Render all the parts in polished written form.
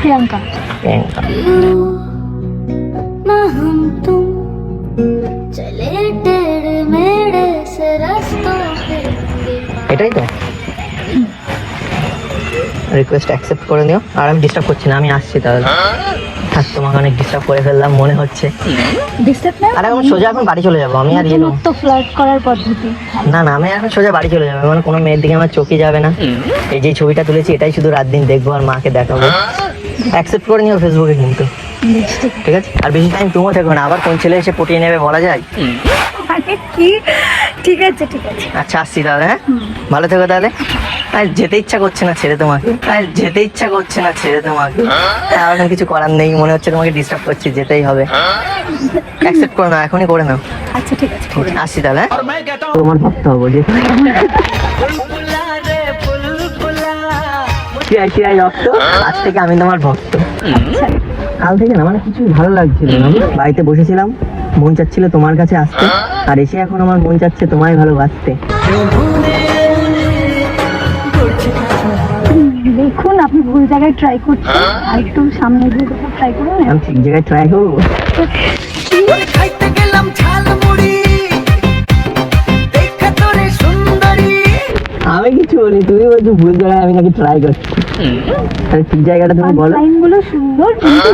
প্রিয়াঙ্কা। প্রিয়াঙ্কা। এটাই তো request accept করে নিও। আর আমি ডিস্টার্ব করছি না, আমি আসছি তাহলে। থাক, তোমাকে অনেক ডিস্টার্ব করে ফেললাম মনে হচ্ছে। ডিস্টার্ব না, আরে আমি সোজা এখন বাড়ি চলে যাবো। আমি আর ইয়ে তো ফ্লার্ট করার পদ্ধতি। না না, আমি এখন সোজা বাড়ি চলে যাবো। মানে কোনো মেয়ের দিকে আমার চোখই যাবে না। এই যে ছবিটা তুলেছি এটাই শুধু রাত দিন দেখবো আর মাকে দেখাবো। অ্যাকসেপ্ট করে নিও ফেসবুকে কিন্তু, ঠিক আছে? আর বেশি টাইম তুমিও থাকবে না, আবার কোন ছেলে এসে পটিয়ে নেবে বলা যায়। কি ঠিক আছে ঠিক আছে। আচ্ছা আসছি তাহলে, হ্যাঁ ভালো থেকো তাহলে। আর যেতে ইচ্ছা করছে না ছেড়ে তোমাকে, আর যেতে ইচ্ছা করছে না ছেড়ে তোমাকে। আর এখন কিছু করার নেই, মনে হচ্ছে তোমাকে ডিস্টার্ব করছি, যেতেই হবে। অ্যাকসেপ্ট করো না, এখনই করে নাও। আচ্ছা ঠিক আছে, আসছি তাহলে। তোমার ভাবতে হবে যে আজ থেকে আমি তোমার ভক্ত। কাল থেকে না মানে কিছু ভালো লাগছিল না, বাড়িতে বসেছিলাম, মন চাচ্ছিল তোমার কাছে আসতে, আর এসে এখন আমার মন চাচ্ছে তোমায় ভালোবাসতে। দেখুন আপনি ভুল জায়গায় ট্রাই করছেন, আর একটু সামনে দিয়ে ট্রাই করুন। আমি ঠিক জায়গায় ট্রাই করবো। আমি কিছু বলি, তুমি বলছো ভুল জায়গায় আমি নাকি ট্রাই করছি। তাহলে ঠিক জায়গাটা তুমি বলো। লাইনগুলো সুন্দর, কিন্তু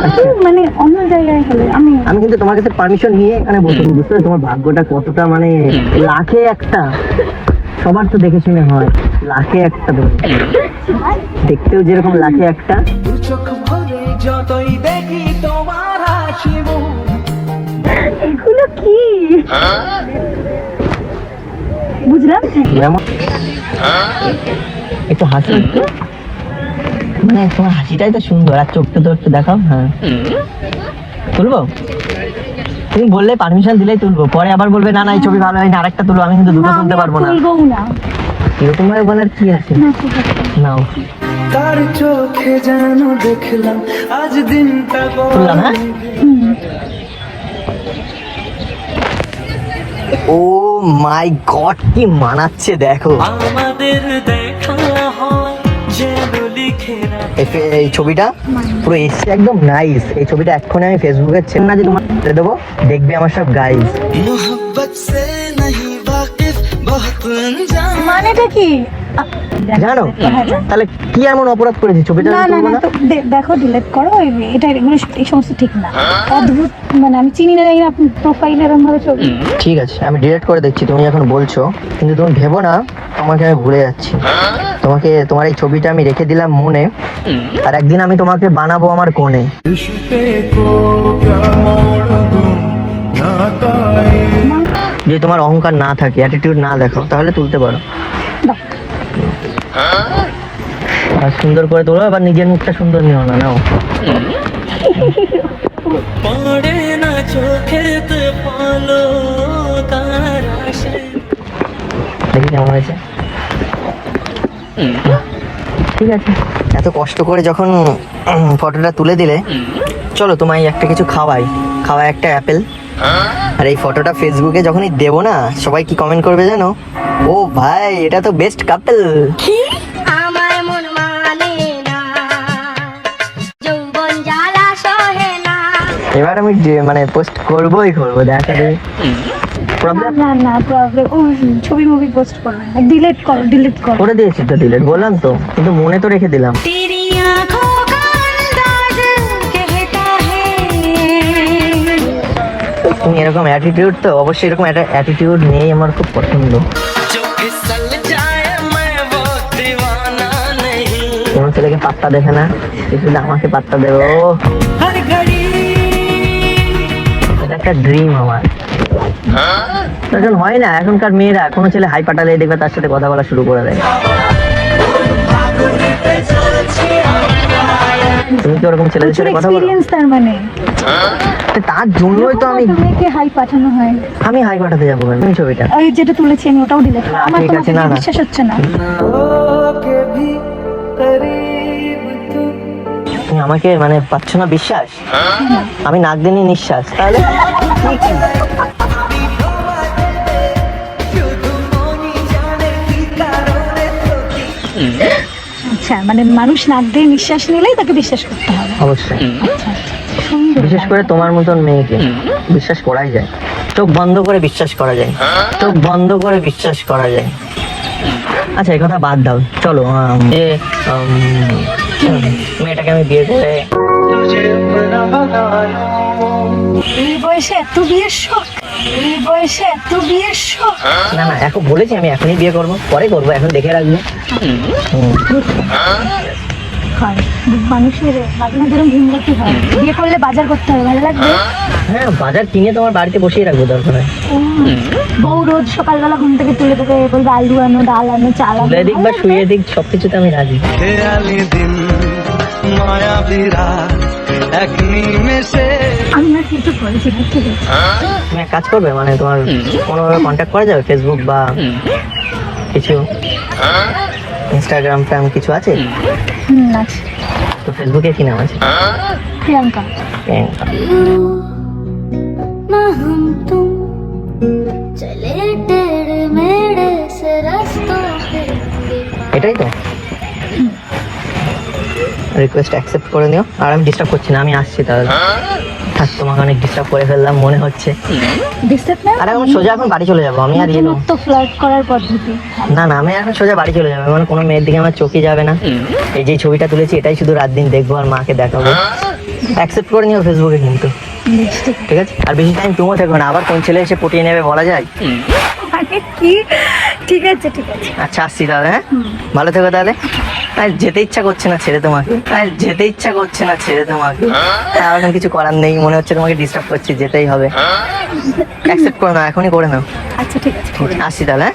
মানে অন্য জায়গায় হলে আমি কিন্তু তোমার কাছে পারমিশন নিয়ে এখানে বসে, বুঝতে পারছো তোমার ভাগ্যটা কতটা মানে লাখে একটা। সবার তো দেখে শুনে হয়, লাখে একটা ধরে দেখতেও যেরকম লাখে একটা। এগুলো কি বুঝলাম। একটু হাসি, একটু মানে তোমার হাসিটাই তো সুন্দর, আর চোখটা তো একটু দেখাও। হ্যাঁ তুলবো, তুমি বললে পারমিশন দিলেই তুলবো, পরে আবার বলবে না না এই ছবি ভালো হয়নি আরেকটা তুলো। আমি কিন্তু দুটো তুলতে পারবো না। এরকম ভাবে বলার কি আছে? নাও তার চোখে যেন দেখলাম আজ দিনটা। তুললাম, হ্যাঁ। ও মাই গড, কি মানাচ্ছে দেখো। আমাদের দেখা হয় এই ছবিটা পুরো এসছে একদম নাইস। এই ছবিটা এক্ষুনি আমি ফেসবুকে না যে তোমার দেবো, দেখবে আমার সব গাইস। মানেটা কি জানো? তাহলে কি এমন অপরাধ করেছি ছবিটা? না না না, দেখো ডিলিট করো। এটা এগুলো এই সমস্ত ঠিক না, অদ্ভুত। মানে আমি চিনি না, জানি না আপনি প্রোফাইল এরকম ভাবে ছবি। ঠিক আছে আমি ডিলিট করে দেখছি, তুমি এখন বলছো, কিন্তু তুমি ভেবো না তোমাকে আমি ভুলে যাচ্ছি। তোমাকে, তোমার এই ছবিটা আমি রেখে দিলাম মনে, আর একদিন আমি তোমাকে বানাবো আমার কোণে। যদি তোমার অহংকার না থাকে, অ্যাটিটিউড না দেখো, তাহলে তুলতে পারো। আর সুন্দর করে তোলো, আবার নিজের মুখটা সুন্দর নিও না। নাও দেখি কেমন হয়েছে। ঠিক আছে, এত কষ্ট করে যখন ফটোটা তুলে দিলে, চলো তোমায় একটা কিছু খাওয়াই একটা অ্যাপেল। আর এই ফটোটা ফেসবুকে যখনই দেবো না, সবাই কি কমেন্ট করবে জানো? ও ভাই, এটা তো বেস্ট কাপল। এবার আমি মানে পোস্ট করবোই করবো, দেখা যাবে। না না প্রবলেম, ও ছবি মুভি পোস্ট করবে না, ডিলিট করো। করে দিয়েছি তো ডিলিট, বললাম তো, কিন্তু মনে তো রেখে দিলাম। তুমি এরকম অ্যাটিটিউড, তো অবশ্যই এরকম একটা অ্যাটিটিউড নেই আমার খুব পছন্দ। কোনো ছেলেকে পাত্তা দেখে না, শুধু আমাকে পাত্তা দেবো। এটা একটা ড্রিম আমার। এখন হয় না, এখনকার মেয়েরা কোনো ছেলে হাই পাঠালে দেখবে তার সাথে কথা বলা শুরু করে দেয়। তুমি কি ওরকম ছেলেদের সাথে কথা বলো? তার মানে তার জন্যই তো আমি হাই পাঠানো হয়। আমি হাই পাঠাতে যাবো আমি ছবিটা ওই যেটা তুলেছি আমি ওটাও ডিলিট করো। আমার ঠিক আছে, না না বিশ্বাস হচ্ছে না। তুমি আমাকে মানে পাচ্ছ না বিশ্বাস? আমি নাক দিনই নিঃশ্বাস, তাহলে আচ্ছা মানে মানুষ নাক দিয়ে নিঃশ্বাস নিলেই তাকে বিশ্বাস করতে হবে। অবশ্যই। আচ্ছা সুন্দর। বিশেষ করে তোমার মতন মেয়েকে বিশ্বাস করাই যায়, চোখ বন্ধ করে বিশ্বাস করা যায়, চোখ বন্ধ করে বিশ্বাস করা যায়। আচ্ছা এই কথা বাদ দাও, চলো যে মেয়েটাকে আমি বিয়ে করে এই বয়সে এত বিয়ের শখ, এই বয়সে এত বিয়ের শখ। না না এখন বলেছি আমি এখনই বিয়ে করবো, পরে করবো, এখন দেখে রাখবো। হয় মানুষের মাঝে মাঝে এরকম ভিন্নতি হয়, বিয়ে করলে বাজার করতে হবে, ভালো লাগবে। হ্যাঁ বাজার কিনে তোমার বাড়িতে বসিয়ে রাখবো দরকার হয়। বউ রোজ সকালবেলা ঘুম থেকে তুলে দেবে, বলবে আলু আনো, ডাল আনো, চাল আনো। তুলে দিক বা শুয়ে দিক সবকিছুতে আমি রাজি। আমি আর কিছু বলছি না, ঠিক আছে। তুমি এক কাজ করবে, মানে তোমার কোনোভাবে কন্ট্যাক্ট করা যাবে, ফেসবুক বা কিছু, ইনস্টাগ্রাম ফ্যাম কিছু আছে? আছে। তো ফেসবুকে কি নাম আছে? প্রিয়াঙ্কা। প্রিয়াঙ্কা। ना हम तुम चले टेढ़े मेढ़े से रास्तों पे। এটাই তো রিকোয়েস্ট অ্যাকসেপ্ট করে নিও। আর আমি ডিস্টার্ব করছি না, আমি আসছি তাহলে। থাক তোমাকে অনেক ডিস্টার্ব করে ফেললাম মনে হচ্ছে। ডিস্টার্ব না, আর এখন সোজা এখন বাড়ি চলে যাবো আমি। আর এলো তো ফ্লার্ট করার পদ্ধতি। না না আমি এখন সোজা বাড়ি চলে যাবো, মানে কোনো মেয়ের দিকে আমার চোখই যাবে না। এই যে ছবিটা তুলেছি এটাই শুধু রাত দিন দেখবো আর মাকে দেখাবো। অ্যাকসেপ্ট করে নিও ফেসবুকে কিন্তু, বেশ, ঠিক ঠিক আছে? আর বেশি টাইম তুমিও থেকো না, আবার কোন ছেলে এসে পটিয়ে নেবে বলা যায়। আছে। কি ঠিক আছে, ঠিক আছে। আচ্ছা আসছি তাহলে, হ্যাঁ ভালো থেকো তাহলে। আর যেতে ইচ্ছা করছে না ছেড়ে তোমাকে, আর যেতে ইচ্ছা করছে না ছেড়ে তোমাকে। আর এখন কিছু করার নেই, মনে হচ্ছে তোমাকে ডিস্টার্ব করছি, যেতেই হবে। অ্যাকসেপ্ট করে নাও, এখনই করে নাও। আচ্ছা ঠিক আছে। আসছি তাহলে, হ্যাঁ?